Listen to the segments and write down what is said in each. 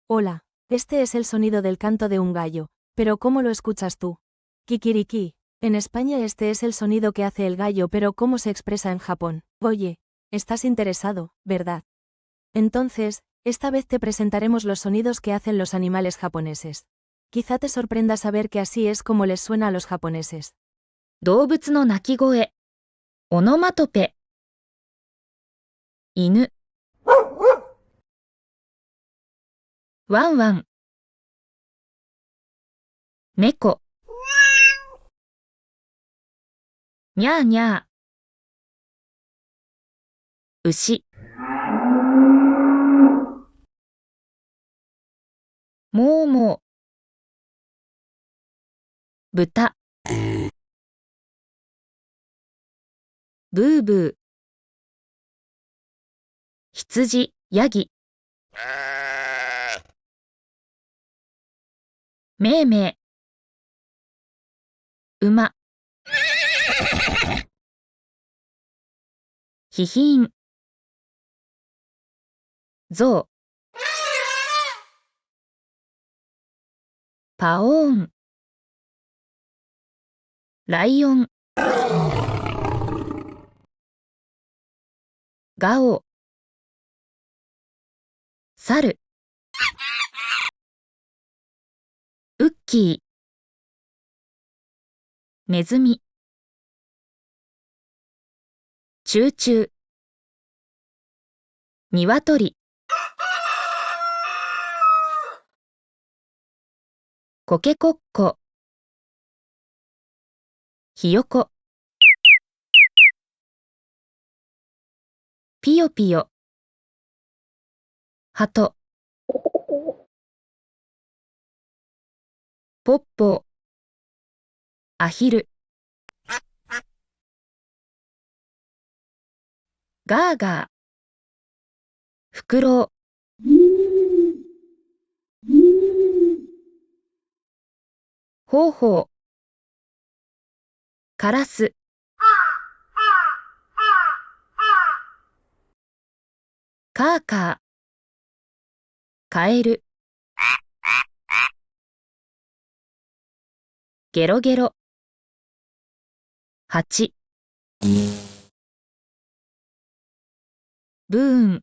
Hola, este es el sonido del canto de un gallo, pero ¿cómo lo escuchas tú? Kikiriki. En España este es el sonido que hace el gallo, pero ¿cómo se expresa en Japón? Oye, estás interesado, ¿verdad? Entonces, esta vez te presentaremos los sonidos que hacen los animales japoneses. Quizá te sorprenda saber que así es como les suena a los japoneses. 動物の鳴き声、オノマトペ、犬、ワンワン、猫、ニャーニャー、牛、モーモー、豚、ブーブー、羊、ヤギ、メーメー、馬、ヒヒーン、ゾウ、パオーン、ライオン、ガオ、サル、ウッキー、ネズミ、チューチュー、ニワトリ、コケコッコ、ヒヨコ、ピヨピヨ、ハト、ポッポー、アヒル、ガーガー、フクロウ、ホーホー、カラス、カーカー、カエル、ゲロゲロ、ハチ、ブーン。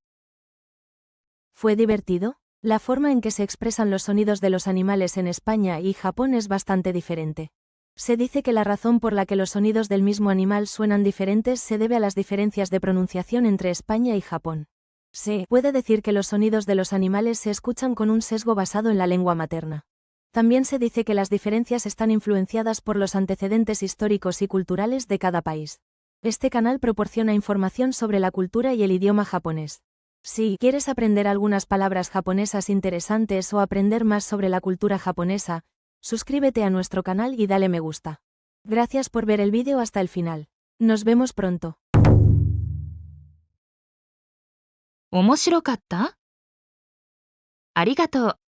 ¿Fue divertido? La forma en que se expresan los sonidos de los animales en España y Japón es bastante diferente. Se dice que la razón por la que los sonidos del mismo animal suenan diferentes se debe a las diferencias de pronunciación entre España y Japón. Se puede decir que los sonidos de los animales se escuchan con un sesgo basado en la lengua materna. También se dice que las diferencias están influenciadas por los antecedentes históricos y culturales de cada país. Este canal proporciona información sobre la cultura y el idioma japonés. Si quieres aprender algunas palabras japonesas interesantes o aprender más sobre la cultura japonesa, suscríbete a nuestro canal y dale me gusta. Gracias por ver el vídeo hasta el final. Nos vemos pronto. 面白かった？ありがとう。